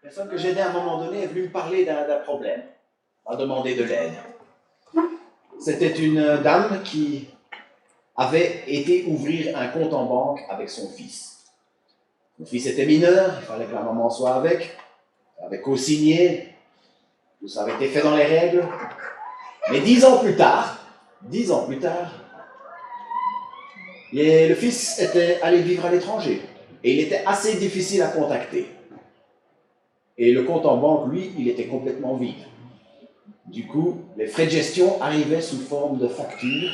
La personne que j'aidais à un moment donné est venue me parler d'un problème, m'a demandé de l'aide. C'était une dame qui avait été ouvrir un compte en banque avec son fils. Son fils était mineur, il fallait que la maman soit avec, avait co-signé, tout ça avait été fait dans les règles. Mais 10 ans plus tard, le fils était allé vivre à l'étranger et il était assez difficile à contacter. Et le compte en banque, lui, il était complètement vide. Du coup, les frais de gestion arrivaient sous forme de facture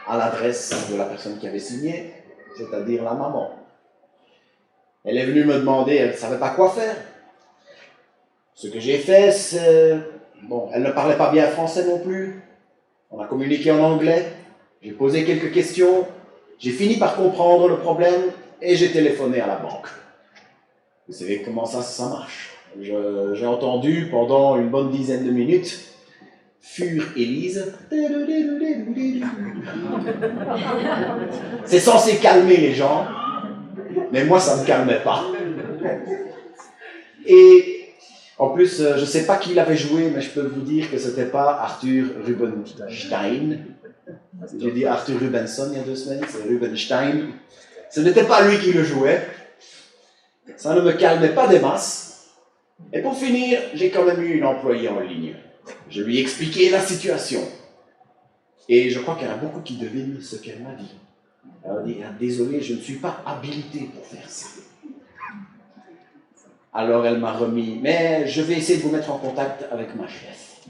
à l'adresse de la personne qui avait signé, c'est-à-dire la maman. Elle est venue me demander, elle ne savait pas quoi faire. Ce que j'ai fait, c'est... Bon, elle ne parlait pas bien français non plus. On a communiqué en anglais. J'ai posé quelques questions. J'ai fini par comprendre le problème et j'ai téléphoné à la banque. Vous savez comment ça marche. J'ai entendu pendant une bonne dizaine de minutes Fur Élise. C'est censé calmer les gens, mais moi ça ne me calmait pas. Et en plus, je ne sais pas qui l'avait joué, mais je peux vous dire que ce n'était pas Arthur Rubinstein. J'ai dit Arthur Rubenson il y a 2 semaines, c'est Rubenstein. Ce n'était pas lui qui le jouait. Ça ne me calmait pas des masses. Et pour finir, j'ai quand même eu une employée en ligne. Je lui ai expliqué la situation. Et je crois qu'il y en a beaucoup qui devinent ce qu'elle m'a dit. Elle m'a dit, désolé, je ne suis pas habilité pour faire ça. Alors elle m'a remis, mais je vais essayer de vous mettre en contact avec ma chef.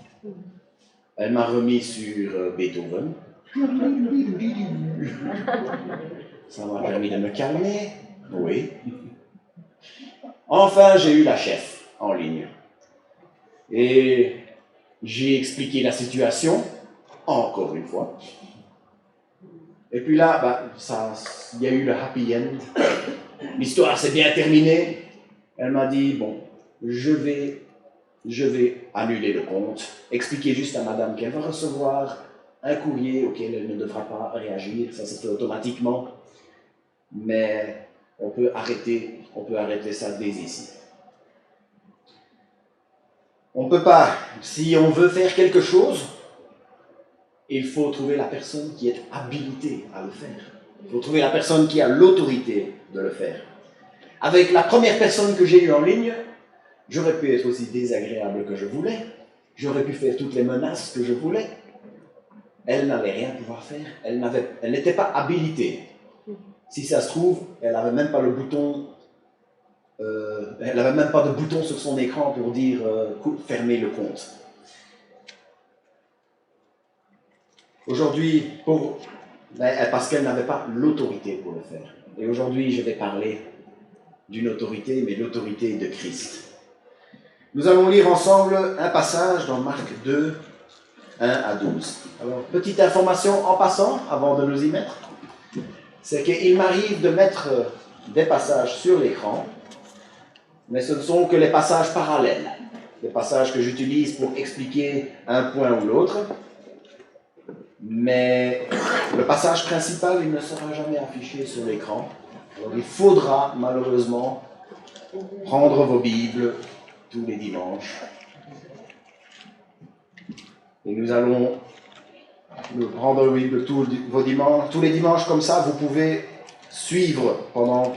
Elle m'a remis sur Beethoven. Ça m'a permis de me calmer. Oui. Enfin, j'ai eu la chef en ligne. Et j'ai expliqué la situation, encore une fois. Et puis là, il y a eu le happy end. L'histoire s'est bien terminée. Elle m'a dit, bon, je vais annuler le compte, expliquer juste à madame qu'elle va recevoir un courrier auquel elle ne devra pas réagir, ça se fait automatiquement, mais on peut arrêter ça dès ici. On ne peut pas, si on veut faire quelque chose, il faut trouver la personne qui est habilitée à le faire. Il faut trouver la personne qui a l'autorité de le faire. Avec la première personne que j'ai eue en ligne, j'aurais pu être aussi désagréable que je voulais. J'aurais pu faire toutes les menaces que je voulais. Elle n'allait rien pouvoir faire. Elle n'était pas habilitée. Si ça se trouve, elle n'avait même pas le bouton. Elle n'avait même pas de bouton sur son écran pour dire fermer le compte. Aujourd'hui, parce qu'elle n'avait pas l'autorité pour le faire. Et aujourd'hui, je vais parler d'une autorité, mais l'autorité de Christ. Nous allons lire ensemble un passage dans Marc 2, 1 à 12. Alors, petite information en passant, avant de nous y mettre, c'est qu'il m'arrive de mettre des passages sur l'écran, mais ce ne sont que les passages parallèles, les passages que j'utilise pour expliquer un point ou l'autre, mais le passage principal, il ne sera jamais affiché sur l'écran. Alors, il faudra malheureusement prendre vos Bibles tous les dimanches. Et nous allons prendre vos Bibles tous les dimanches, comme ça vous pouvez suivre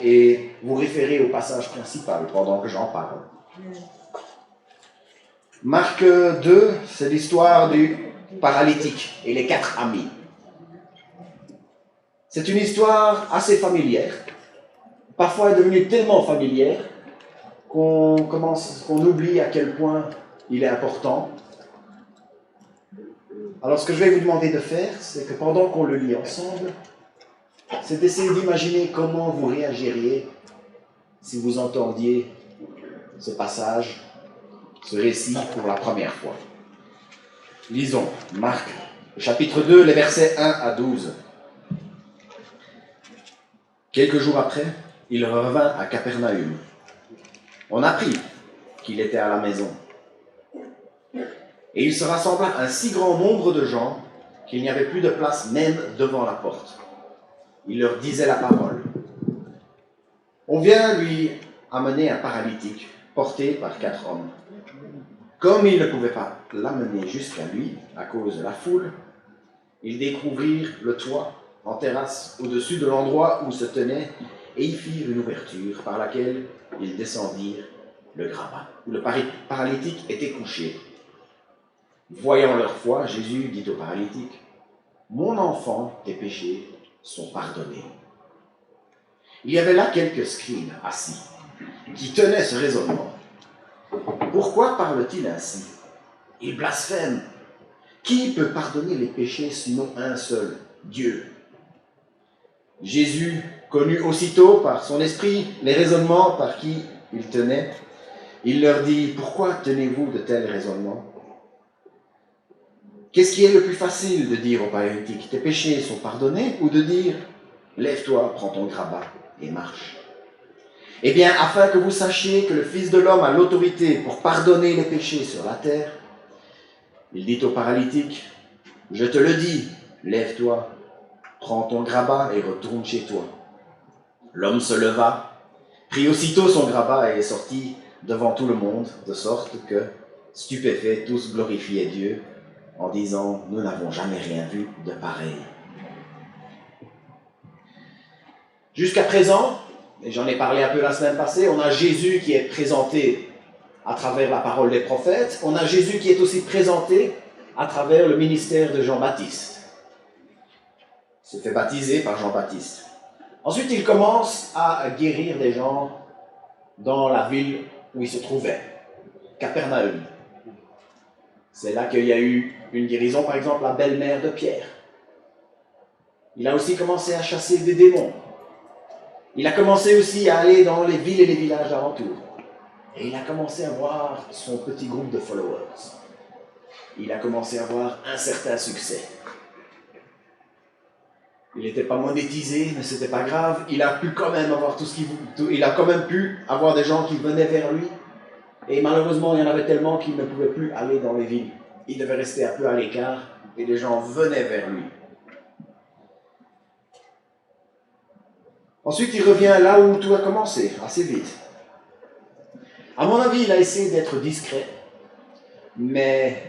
et vous référer au passage principal pendant que j'en parle. Marc 2, c'est l'histoire du paralytique et les 4 amis. C'est une histoire assez familière. Parfois elle est devenue tellement familière qu'on oublie à quel point il est important. Alors ce que je vais vous demander de faire, c'est que pendant qu'on le lit ensemble, c'est d'essayer d'imaginer comment vous réagiriez si vous entendiez ce passage, ce récit pour la première fois. Lisons Marc, chapitre 2, les versets 1 à 12. Quelques jours après, il revint à Capernaum. On apprit qu'il était à la maison. Et il se rassembla un si grand nombre de gens qu'il n'y avait plus de place même devant la porte. Il leur disait la parole. On vient lui amener un paralytique porté par 4 hommes. Comme ils ne pouvaient pas l'amener jusqu'à lui à cause de la foule, ils découvrirent le toit en terrasse au-dessus de l'endroit où se tenait et y firent une ouverture par laquelle ils descendirent le grabat, où le paralytique était couché. Voyant leur foi, Jésus dit au paralytique, « Mon enfant, tes péchés sont pardonnés. » Il y avait là quelques scribes assis, qui tenaient ce raisonnement. Pourquoi parle-t-il ainsi? Il blasphème. Qui peut pardonner les péchés sinon un seul, Dieu? Jésus connut aussitôt par son esprit les raisonnements par qui il tenait. Il leur dit, pourquoi tenez-vous de tels raisonnements? Qu'est-ce qui est le plus facile de dire au paralytique, tes péchés sont pardonnés, ou de dire, lève-toi, prends ton grabat et marche? Eh bien, afin que vous sachiez que le Fils de l'homme a l'autorité pour pardonner les péchés sur la terre, il dit au paralytique, je te le dis, lève-toi, prends ton grabat et retourne chez toi. L'homme se leva, prit aussitôt son grabat et est sorti devant tout le monde, de sorte que, stupéfaits, tous glorifiaient Dieu en disant, nous n'avons jamais rien vu de pareil. Jusqu'à présent, et j'en ai parlé un peu la semaine passée, on a Jésus qui est présenté à travers la parole des prophètes, on a Jésus qui est aussi présenté à travers le ministère de Jean-Baptiste. Il se fait baptiser par Jean-Baptiste. Ensuite, il commence à guérir des gens dans la ville où il se trouvait, Capernaum. C'est là qu'il y a eu une guérison, par exemple, la belle-mère de Pierre. Il a aussi commencé à chasser des démons. Il a commencé aussi à aller dans les villes et les villages alentours. Et il a commencé à avoir son petit groupe de followers. Il a commencé à avoir un certain succès. Il n'était pas monétisé, mais ce n'était pas grave. Il a pu quand même avoir tout ce qu'il voulait. Il a quand même pu avoir des gens qui venaient vers lui. Et malheureusement, il y en avait tellement qu'il ne pouvait plus aller dans les villes. Il devait rester un peu à l'écart et les gens venaient vers lui. Ensuite, il revient là où tout a commencé, assez vite. À mon avis, il a essayé d'être discret, mais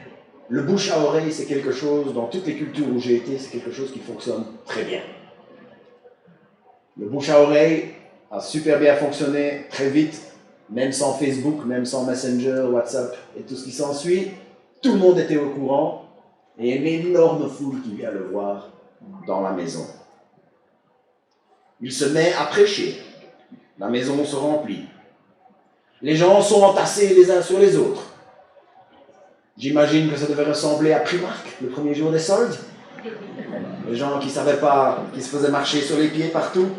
le bouche à oreille, c'est quelque chose, dans toutes les cultures où j'ai été, c'est quelque chose qui fonctionne très bien. Le bouche à oreille a super bien fonctionné très vite, même sans Facebook, même sans Messenger, WhatsApp et tout ce qui s'ensuit. Tout le monde était au courant et une énorme foule qui vient le voir dans la maison. Il se met à prêcher. La maison se remplit. Les gens sont entassés les uns sur les autres. J'imagine que ça devait ressembler à Primark, le premier jour des soldes. Les gens qui ne savaient pas, qui se faisaient marcher sur les pieds partout.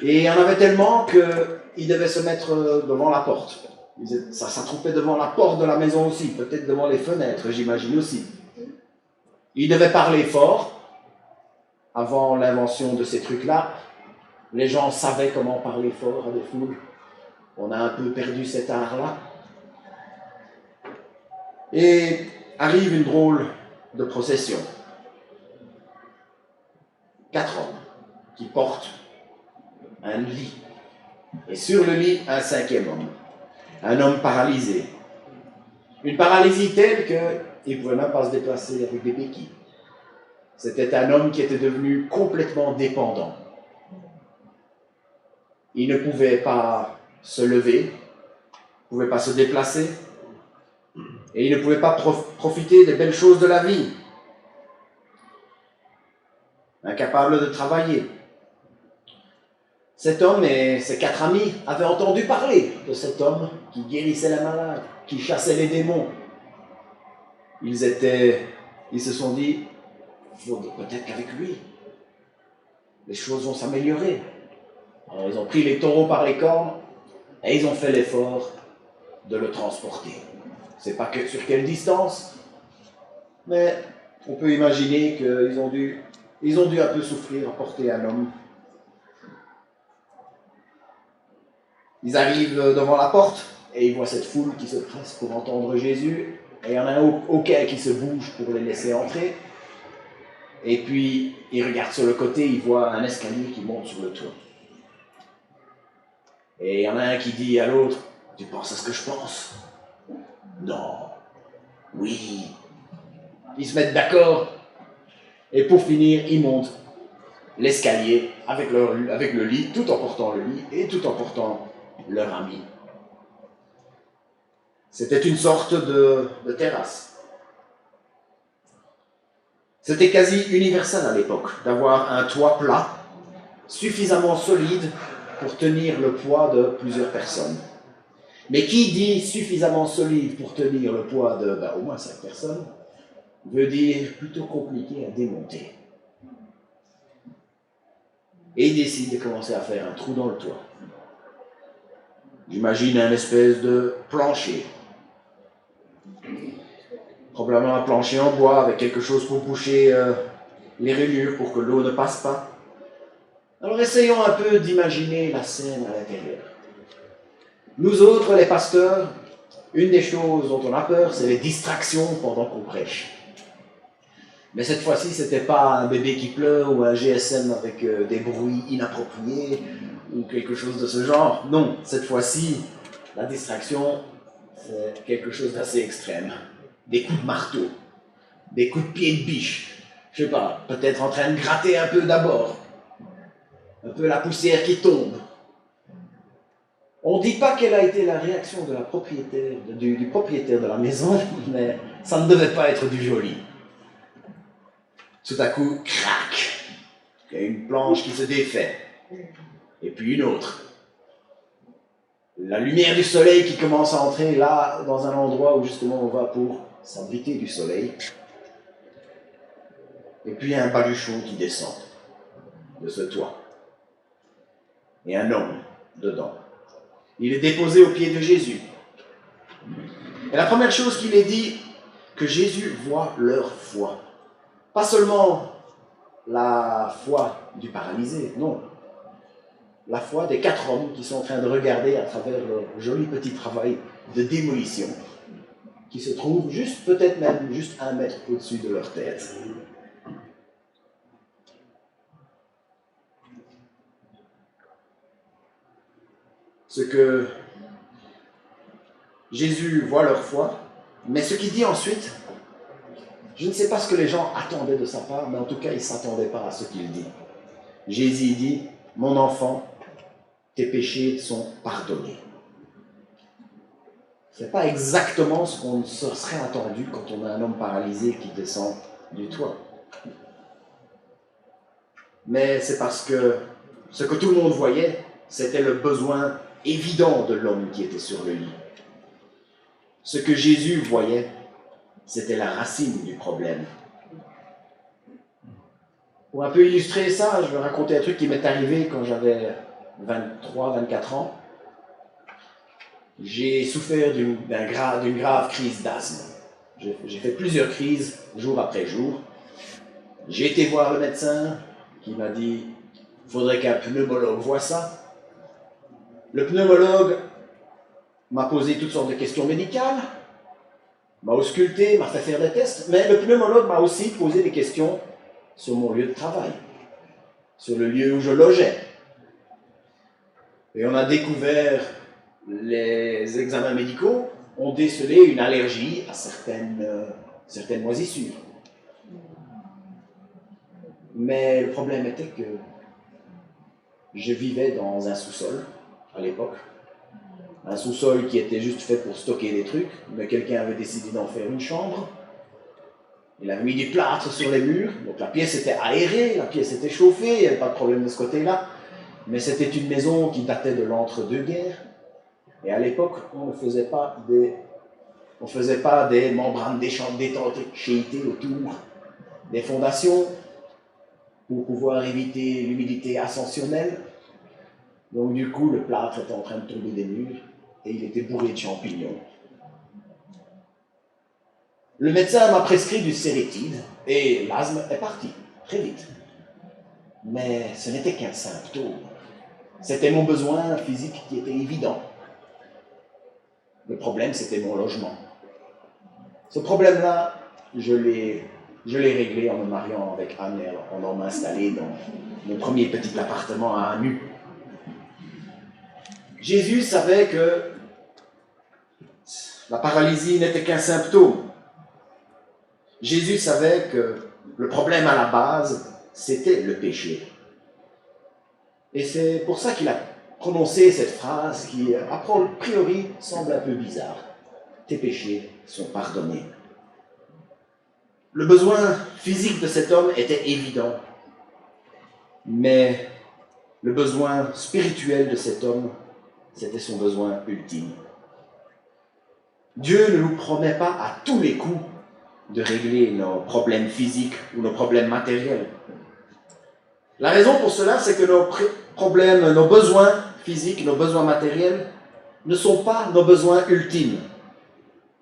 Et il y en avait tellement qu'ils devaient se mettre devant la porte. Ça s'attroupait devant la porte de la maison aussi, peut-être devant les fenêtres, j'imagine aussi. Ils devaient parler fort. Avant l'invention de ces trucs-là, les gens savaient comment parler fort à des foules. On a un peu perdu cet art-là. Et arrive une drôle de procession. 4 hommes qui portent un lit. Et sur le lit, un 5e homme. Un homme paralysé. Une paralysie telle qu'il ne pouvait même pas se déplacer avec des béquilles. C'était un homme qui était devenu complètement dépendant. Il ne pouvait pas se lever, ne pouvait pas se déplacer, et il ne pouvait pas profiter des belles choses de la vie. Incapable de travailler. Cet homme et ses 4 amis avaient entendu parler de cet homme qui guérissait les malades, qui chassait les démons. Ils se sont dit, peut-être qu'avec lui, les choses vont s'améliorer. Alors ils ont pris les taureaux par les cornes et ils ont fait l'effort de le transporter. Je ne sais pas sur quelle distance, mais on peut imaginer qu'ils ont dû un peu souffrir à porter un homme. Ils arrivent devant la porte et ils voient cette foule qui se presse pour entendre Jésus. Et il y en a aucun qui se bouge pour les laisser entrer. Et puis, ils regardent sur le côté, ils voient un escalier qui monte sur le toit. Et il y en a un qui dit à l'autre, « Tu penses à ce que je pense ?»« Non. »« Oui. » Ils se mettent d'accord. Et pour finir, ils montent l'escalier avec le lit, tout en portant le lit et tout en portant leur ami. C'était une sorte de terrasse. C'était quasi universel à l'époque d'avoir un toit plat, suffisamment solide pour tenir le poids de plusieurs personnes. Mais qui dit suffisamment solide pour tenir le poids de au moins 5 personnes, veut dire plutôt compliqué à démonter. Et il décide de commencer à faire un trou dans le toit. J'imagine un espèce de plancher. Probablement un plancher en bois avec quelque chose pour boucher les rainures pour que l'eau ne passe pas. Alors essayons un peu d'imaginer la scène à l'intérieur. Nous autres, les pasteurs, une des choses dont on a peur, c'est les distractions pendant qu'on prêche. Mais cette fois-ci, ce n'était pas un bébé qui pleure ou un GSM avec des bruits inappropriés ou quelque chose de ce genre. Non, cette fois-ci, la distraction, c'est quelque chose d'assez extrême. Des coups de marteau, des coups de pied de biche, je sais pas, peut-être en train de gratter un peu d'abord, un peu la poussière qui tombe. On ne dit pas quelle a été la réaction de la propriétaire, du propriétaire de la maison, mais ça ne devait pas être du joli. Tout à coup, crac, il y a une planche qui se défait, et puis une autre. La lumière du soleil qui commence à entrer là, dans un endroit où justement on va pour s'abriter du soleil. Et puis un baluchon qui descend de ce toit. Et un homme dedans. Il est déposé aux pieds de Jésus. Et la première chose qu'il est dit, que Jésus voit leur foi. Pas seulement la foi du paralysé, non. La foi des 4 hommes qui sont en train de regarder à travers leur joli petit travail de démolition, qui se trouve juste, peut-être même juste 1 mètre au-dessus de leur tête. Ce que Jésus voit leur foi, mais ce qu'il dit ensuite, je ne sais pas ce que les gens attendaient de sa part, mais en tout cas, ils ne s'attendaient pas à ce qu'il dit. Jésus dit, « Mon enfant, tes péchés sont pardonnés. » Ce n'est pas exactement ce qu'on se serait attendu quand on a un homme paralysé qui descend du toit. Mais c'est parce que ce que tout le monde voyait, c'était le besoin évident de l'homme qui était sur le lit. Ce que Jésus voyait, c'était la racine du problème. Pour un peu illustrer ça, je vais raconter un truc qui m'est arrivé quand j'avais 23-24 ans. J'ai souffert d'une grave crise d'asthme. J'ai fait plusieurs crises, jour après jour. J'ai été voir le médecin qui m'a dit « il faudrait qu'un pneumologue voie ça ». Le pneumologue m'a posé toutes sortes de questions médicales, m'a ausculté, m'a fait faire des tests, mais le pneumologue m'a aussi posé des questions sur mon lieu de travail, sur le lieu où je logeais. Et on a découvert, les examens médicaux ont décelé une allergie à certaines moisissures. Mais le problème était que je vivais dans un sous-sol à l'époque. Un sous-sol qui était juste fait pour stocker des trucs, mais quelqu'un avait décidé d'en faire une chambre. Il avait mis du plâtre sur les murs, donc la pièce était aérée, la pièce était chauffée, il n'y avait pas de problème de ce côté-là. Mais c'était une maison qui datait de l'entre-deux-guerres. Et à l'époque, on ne faisait pas des membranes d'étanchéité autour des fondations pour pouvoir éviter l'humidité ascensionnelle. Donc du coup, le plâtre était en train de tomber des murs et il était bourré de champignons. Le médecin m'a prescrit du sérétide et l'asthme est parti, très vite. Mais ce n'était qu'un symptôme. C'était mon besoin physique qui était évident. Le problème, c'était mon logement. Ce problème-là, je l'ai réglé en me mariant avec Anne et en m'installé dans mon premier petit appartement à Anu. Jésus savait que la paralysie n'était qu'un symptôme. Jésus savait que le problème à la base, c'était le péché. Et c'est pour ça qu'il a prononcé cette phrase qui, a priori, semble un peu bizarre. Tes péchés sont pardonnés. Le besoin physique de cet homme était évident, mais le besoin spirituel de cet homme, c'était son besoin ultime. Dieu ne nous promet pas à tous les coups de régler nos problèmes physiques ou nos problèmes matériels. La raison pour cela, c'est que nos problèmes, nos besoins physiques, nos besoins matériels ne sont pas nos besoins ultimes.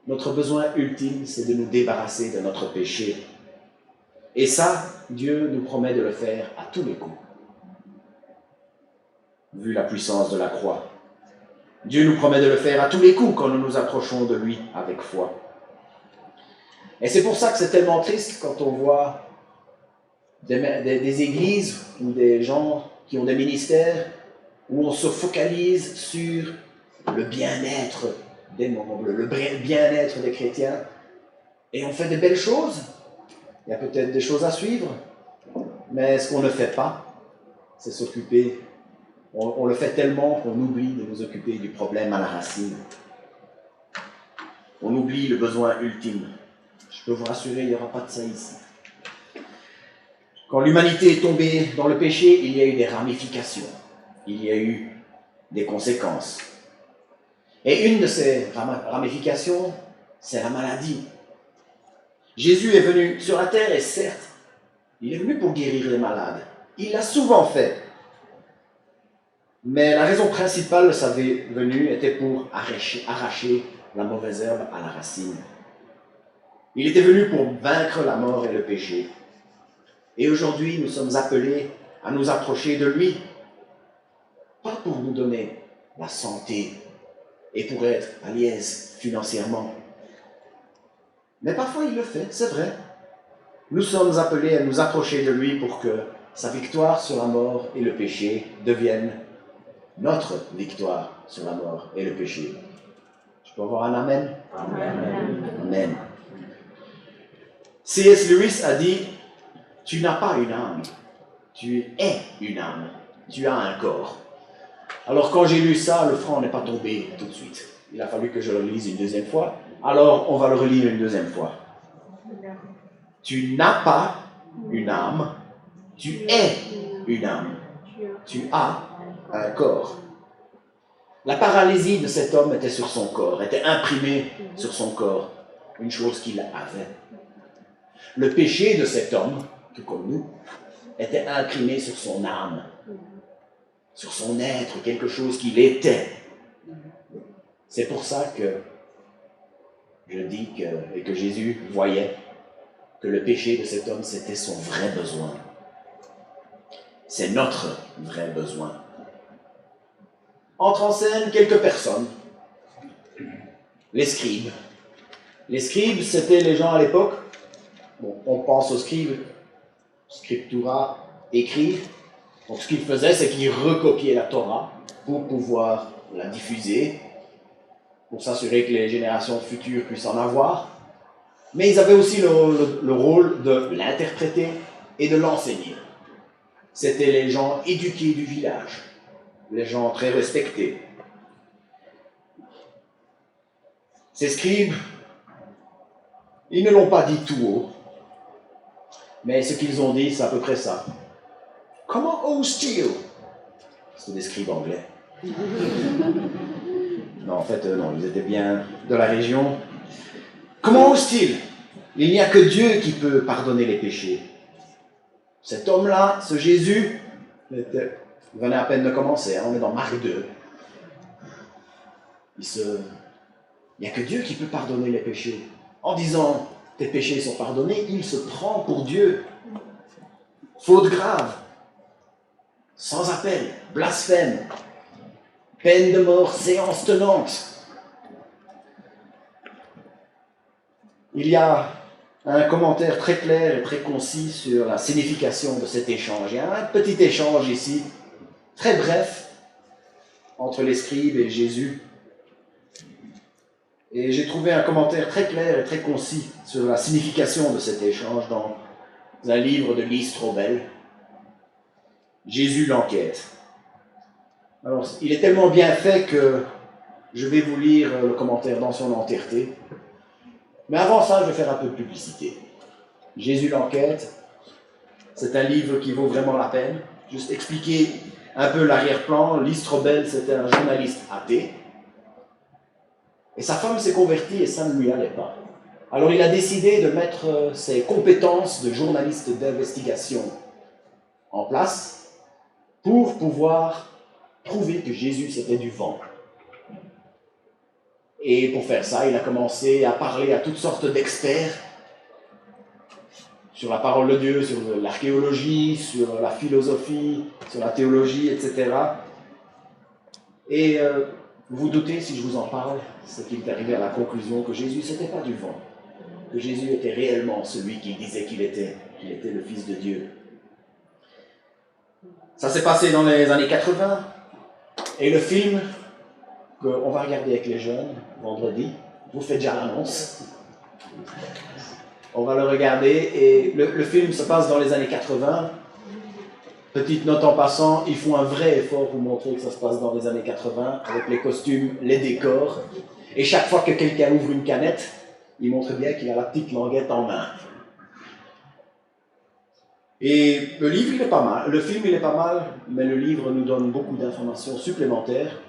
Notre besoin ultime, c'est de nous débarrasser de notre péché. Et ça, Dieu nous promet de le faire à tous les coups. Vu la puissance de la croix. Dieu nous promet de le faire à tous les coups quand nous nous approchons de lui avec foi. Et c'est pour ça que c'est tellement triste quand on voit des églises ou des gens qui ont des ministères où on se focalise sur le bien-être des membres, le bien-être des chrétiens. Et on fait de belles choses. Il y a peut-être des choses à suivre. Mais ce qu'on ne fait pas, c'est s'occuper. On le fait tellement qu'on oublie de nous occuper du problème à la racine. On oublie le besoin ultime. Je peux vous rassurer, il n'y aura pas de ça ici. Quand l'humanité est tombée dans le péché, il y a eu des ramifications. Il y a eu des conséquences. Et une de ces ramifications, c'est la maladie. Jésus est venu sur la terre et certes, il est venu pour guérir les malades. Il l'a souvent fait. Mais la raison principale de sa venue était pour arracher la mauvaise herbe à la racine. Il était venu pour vaincre la mort et le péché. Et aujourd'hui, nous sommes appelés à nous approcher de lui, pas pour nous donner la santé et pour être à l'aise financièrement. Mais parfois il le fait, c'est vrai. Nous sommes appelés à nous approcher de lui pour que sa victoire sur la mort et le péché devienne notre victoire sur la mort et le péché. Je peux avoir un amen? Amen. Amen. C.S. Lewis a dit, tu n'as pas une âme, tu es une âme, tu as un corps. Alors quand j'ai lu ça, le franc n'est pas tombé tout de suite. Il a fallu que je le lise une deuxième fois. Alors on va le relire une deuxième fois. Tu n'as pas une âme, tu es une âme. Tu as un corps. La paralysie de cet homme était sur son corps, était imprimée sur son corps. Une chose qu'il avait. Le péché de cet homme, tout comme nous, était imprimé sur son âme, sur son être, quelque chose qu'il était. C'est pour ça que je dis que Jésus voyait que le péché de cet homme, c'était son vrai besoin. C'est notre vrai besoin. Entrent en scène quelques personnes. Les scribes. Les scribes, c'était les gens à l'époque. Bon, on pense aux scribes, scriptura, écrire. Donc ce qu'ils faisaient, c'est qu'ils recopiaient la Torah pour pouvoir la diffuser, pour s'assurer que les générations futures puissent en avoir. Mais ils avaient aussi le rôle de l'interpréter et de l'enseigner. C'était les gens éduqués du village, les gens très respectés. Ces scribes, ils ne l'ont pas dit tout haut, mais ce qu'ils ont dit, c'est à peu près ça. Comment ose-t-il? C'est des scribes anglais. Non, en fait, non, ils étaient bien de la région. Comment ose-t-il? Il n'y a que Dieu qui peut pardonner les péchés. Cet homme-là, ce Jésus, il venait à peine de commencer, hein, on est dans Marc 2. Il n'y a que Dieu qui peut pardonner les péchés. En disant, tes péchés sont pardonnés, il se prend pour Dieu. Faute grave, sans appel, blasphème, peine de mort, séance tenante. Il y a un commentaire très clair et très concis sur la signification de cet échange. Il y a un petit échange ici, très bref, entre les scribes et Jésus. Et j'ai trouvé un commentaire très clair et très concis sur la signification de cet échange dans un livre de Lee Strobel, Jésus l'enquête. Alors, il est tellement bien fait que je vais vous lire le commentaire dans son entièreté. Mais avant ça, je vais faire un peu de publicité. Jésus l'enquête, c'est un livre qui vaut vraiment la peine. Juste expliquer un peu l'arrière-plan. Lee Strobel, c'était un journaliste athée. Et sa femme s'est convertie et ça ne lui allait pas. Alors il a décidé de mettre ses compétences de journaliste d'investigation en place pour pouvoir prouver que Jésus c'était du vent. Et pour faire ça, il a commencé à parler à toutes sortes d'experts sur la parole de Dieu, sur l'archéologie, sur la philosophie, sur la théologie, etc. Et vous vous doutez, si je vous en parle, c'est qu'il est arrivé à la conclusion que Jésus, c'était pas du vent, que Jésus était réellement celui qu'il disait qu'il était le Fils de Dieu. Ça s'est passé dans les années 80, et le film qu'on va regarder avec les jeunes, vendredi, je vous fais déjà l'annonce. On va le regarder, et le film se passe dans les années 80. Petite note en passant, ils font un vrai effort pour montrer que ça se passe dans les années 80, avec les costumes, les décors. Et chaque fois que quelqu'un ouvre une canette, il montre bien qu'il a la petite languette en main. Et le livre, il est pas mal. Le film, il est pas mal, mais le livre nous donne beaucoup d'informations supplémentaires.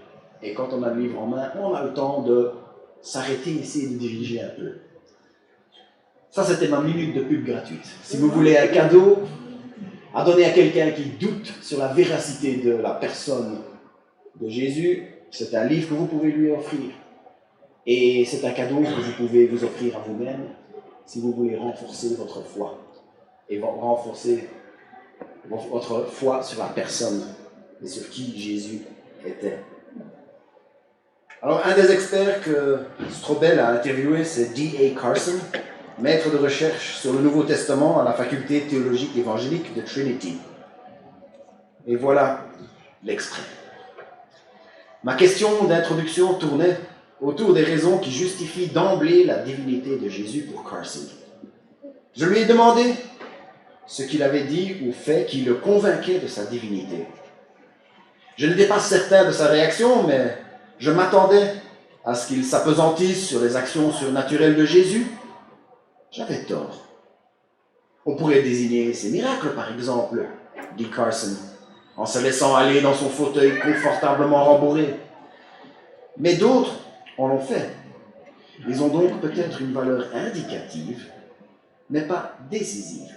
Et quand on a le livre en main, on a le temps de s'arrêter et essayer de diriger un peu. Ça, c'était ma minute de pub gratuite. Si vous voulez un cadeau à donner à quelqu'un qui doute sur la véracité de la personne de Jésus, c'est un livre que vous pouvez lui offrir. Et c'est un cadeau que vous pouvez vous offrir à vous-même si vous voulez renforcer votre foi et renforcer votre foi sur la personne et sur qui Jésus était. Alors, un des experts que Strobel a interviewé, c'est D.A. Carson, maître de recherche sur le Nouveau Testament à la faculté théologique évangélique de Trinity. Et voilà l'extrait. Ma question d'introduction tournait autour des raisons qui justifient d'emblée la divinité de Jésus pour Carson. Je lui ai demandé ce qu'il avait dit ou fait qui le convainquait de sa divinité. Je n'étais pas certain de sa réaction, mais je m'attendais à ce qu'il s'apesantisse sur les actions surnaturelles de Jésus. J'avais tort. On pourrait désigner ses miracles, par exemple, dit Carson, en se laissant aller dans son fauteuil confortablement rembourré. Mais d'autres en ont fait. Ils ont donc peut-être une valeur indicative, mais pas décisive.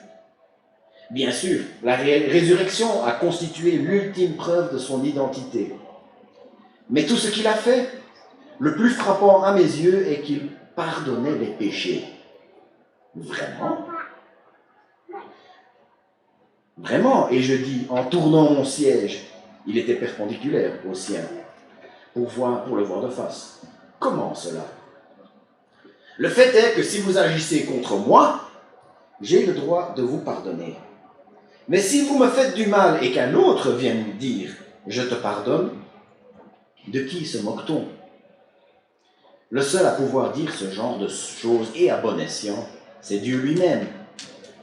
Bien sûr, la résurrection a constitué l'ultime preuve de son identité. Mais tout ce qu'il a fait, le plus frappant à mes yeux, est qu'il pardonnait les péchés. Vraiment ? Vraiment, et je dis, en tournant mon siège, il était perpendiculaire au sien, pour le voir de face. Comment cela ? Le fait est que si vous agissez contre moi, j'ai le droit de vous pardonner. Mais si vous me faites du mal et qu'un autre vient me dire « je te pardonne », de qui se moque-t-on ? Le seul à pouvoir dire ce genre de choses et à bon escient, c'est Dieu lui-même.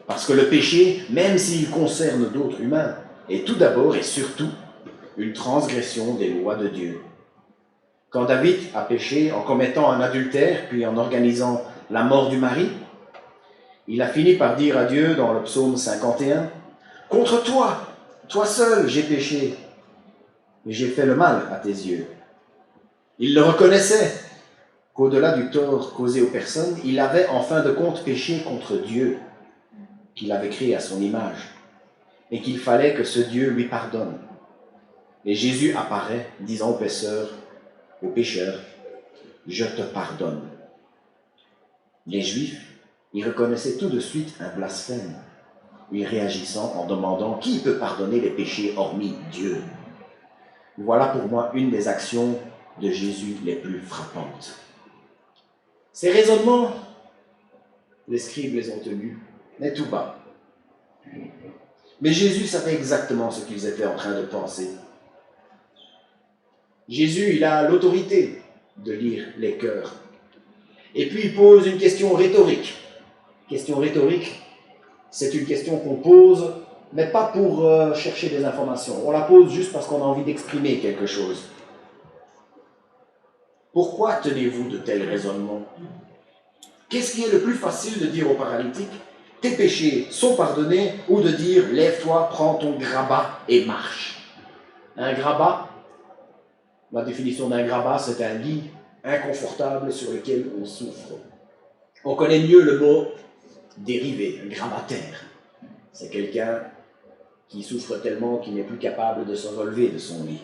Parce que le péché, même s'il concerne d'autres humains, est tout d'abord et surtout une transgression des lois de Dieu. Quand David a péché en commettant un adultère, puis en organisant la mort du mari, il a fini par dire à Dieu dans le psaume 51, « Contre toi, toi seul, j'ai péché, et j'ai fait le mal à tes yeux. » Il le reconnaissait qu'au-delà du tort causé aux personnes, il avait en fin de compte péché contre Dieu, qu'il avait créé à son image, et qu'il fallait que ce Dieu lui pardonne. Et Jésus apparaît, disant aux pécheurs, « Je te pardonne. » Les Juifs, ils reconnaissaient tout de suite un blasphème, lui réagissant en demandant « Qui peut pardonner les péchés hormis Dieu ?» Voilà pour moi une des actions de Jésus les plus frappantes. Ces raisonnements, les scribes les ont tenus, mais tout bas. Mais Jésus savait exactement ce qu'ils étaient en train de penser. Jésus, il a l'autorité de lire les cœurs. Et puis il pose une question rhétorique. Question rhétorique, c'est une question qu'on pose, mais pas pour chercher des informations. On la pose juste parce qu'on a envie d'exprimer quelque chose. Pourquoi tenez-vous de tels raisonnements? Qu'est-ce qui est le plus facile de dire au paralytique? Tes péchés sont pardonnés, ou de dire lève-toi, prends ton grabat et marche. Un grabat, la définition d'un grabat, c'est un lit inconfortable sur lequel on souffre. On connaît mieux le mot dérivé, un grabataire. C'est quelqu'un qui souffre tellement qu'il n'est plus capable de se relever de son lit.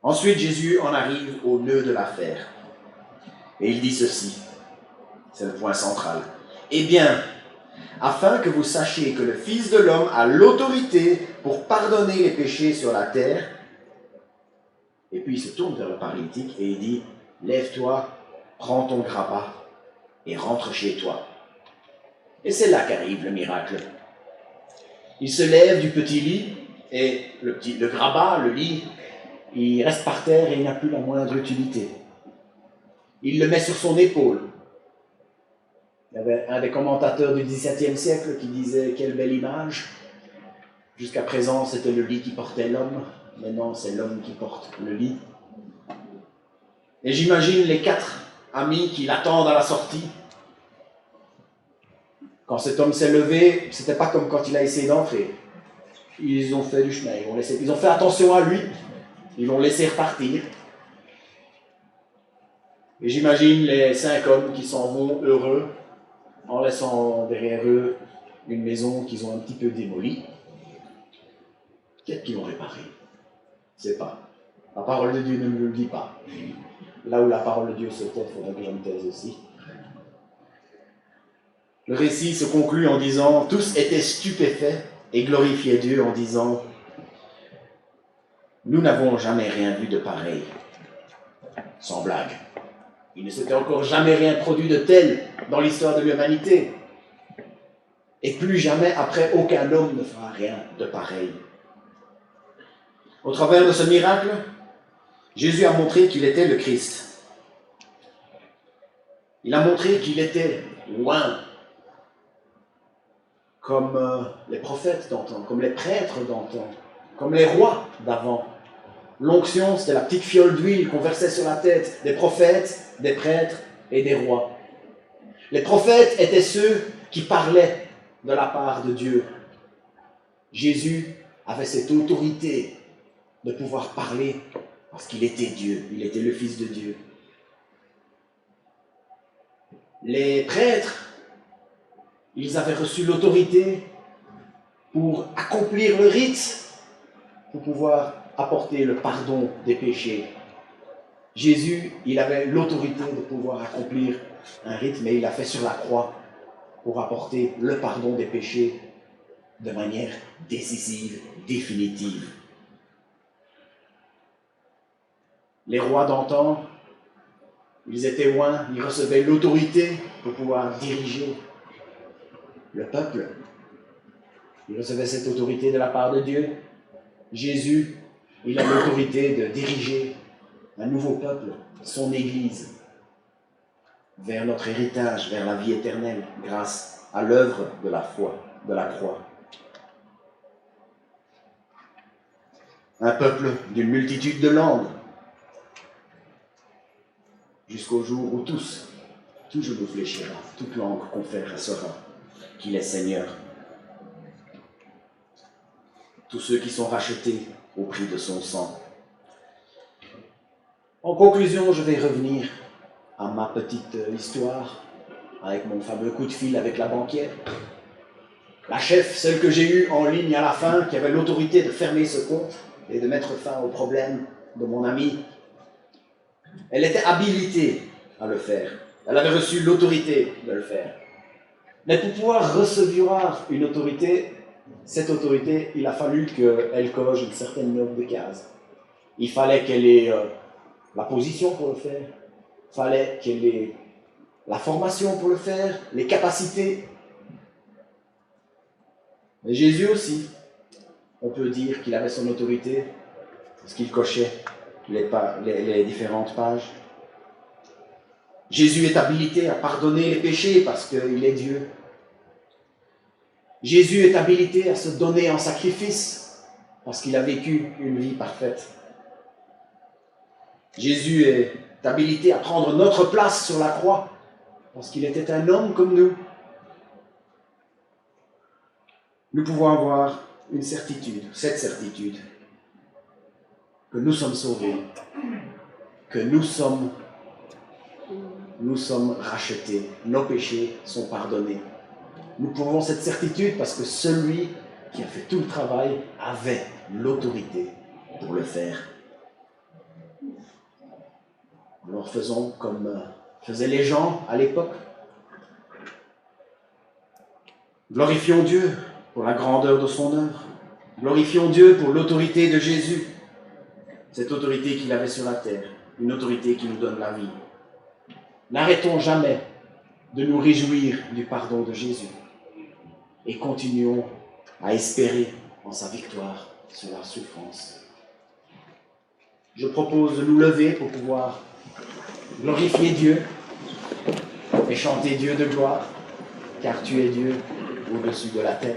Ensuite, Jésus en arrive au nœud de l'affaire. Et il dit ceci, c'est le point central. Eh bien, afin que vous sachiez que le Fils de l'homme a l'autorité pour pardonner les péchés sur la terre, et puis il se tourne vers le paralytique et il dit, lève-toi, prends ton grabat et rentre chez toi. Et c'est là qu'arrive le miracle. Il se lève du petit lit et le grabat, le lit, il reste par terre et il n'a plus la moindre utilité. Il le met sur son épaule. Il y avait un des commentateurs du XVIIe siècle qui disait « Quelle belle image !» Jusqu'à présent, c'était le lit qui portait l'homme. Maintenant, c'est l'homme qui porte le lit. Et j'imagine les 4 amis qui l'attendent à la sortie. Quand cet homme s'est levé, c'était pas comme quand il a essayé d'entrer. Ils ont fait du chemin, ils ont fait attention à lui, ils l'ont laissé repartir. Et j'imagine les 5 hommes qui s'en vont heureux, en laissant derrière eux une maison qu'ils ont un petit peu démolie. Peut-être qu'ils l'ont réparée. Je ne sais pas. La parole de Dieu ne me le dit pas. Là où la parole de Dieu se tait, il faudrait que je me taise aussi. Le récit se conclut en disant « Tous étaient stupéfaits et glorifiaient Dieu en disant « Nous n'avons jamais rien vu de pareil. » Sans blague. Il ne s'était encore jamais rien produit de tel dans l'histoire de l'humanité. Et plus jamais après, aucun homme ne fera rien de pareil. Au travers de ce miracle, Jésus a montré qu'il était le Christ. Il a montré qu'il était loin, comme les prophètes d'antan, comme les prêtres d'antan, comme les rois d'avant. L'onction, c'était la petite fiole d'huile qu'on versait sur la tête des prophètes, des prêtres et des rois. Les prophètes étaient ceux qui parlaient de la part de Dieu. Jésus avait cette autorité de pouvoir parler parce qu'il était Dieu, il était le Fils de Dieu. Les prêtres, ils avaient reçu l'autorité pour accomplir le rite, pour pouvoir apporter le pardon des péchés. Jésus, il avait l'autorité de pouvoir accomplir un rite, mais il l'a fait sur la croix pour apporter le pardon des péchés de manière décisive, définitive. Les rois d'antan, ils étaient loin, ils recevaient l'autorité pour pouvoir diriger le peuple. Ils recevaient cette autorité de la part de Dieu. Jésus, il a l'autorité de diriger un nouveau peuple, son Église, vers notre héritage, vers la vie éternelle, grâce à l'œuvre de la foi, de la croix. Un peuple d'une multitude de langues, jusqu'au jour où tout genou fléchira, toute langue confessera qu'il est Seigneur. Tous ceux qui sont rachetés au prix de son sang. En conclusion, je vais revenir à ma petite histoire avec mon fameux coup de fil avec la banquière. La chef, celle que j'ai eue en ligne à la fin, qui avait l'autorité de fermer ce compte et de mettre fin au problème de mon ami. Elle était habilitée à le faire. Elle avait reçu l'autorité de le faire. Mais pour pouvoir recevoir une autorité, cette autorité, il a fallu qu'elle coche une certaine nombre de cases. Il fallait qu'elle ait la position pour le faire. Il fallait qu'elle ait la formation pour le faire, les capacités. Mais Jésus aussi, on peut dire qu'il avait son autorité, Parce qu'il cochait les différentes pages. Jésus est habilité à pardonner les péchés parce qu'il est Dieu. Jésus est habilité à se donner en sacrifice parce qu'il a vécu une vie parfaite. Jésus est habilité à prendre notre place sur la croix parce qu'il était un homme comme nous. Nous pouvons avoir une certitude, cette certitude, que nous sommes sauvés, que nous sommes rachetés, nos péchés sont pardonnés. Nous pouvons cette certitude parce que celui qui a fait tout le travail avait l'autorité pour le faire. Alors faisons comme faisaient les gens à l'époque. Glorifions Dieu pour la grandeur de son œuvre. Glorifions Dieu pour l'autorité de Jésus. Cette autorité qu'il avait sur la terre, une autorité qui nous donne la vie. N'arrêtons jamais de nous réjouir du pardon de Jésus et continuons à espérer en sa victoire sur la souffrance. Je propose de nous lever pour pouvoir glorifier Dieu et chanter Dieu de gloire, car tu es Dieu au-dessus de la terre.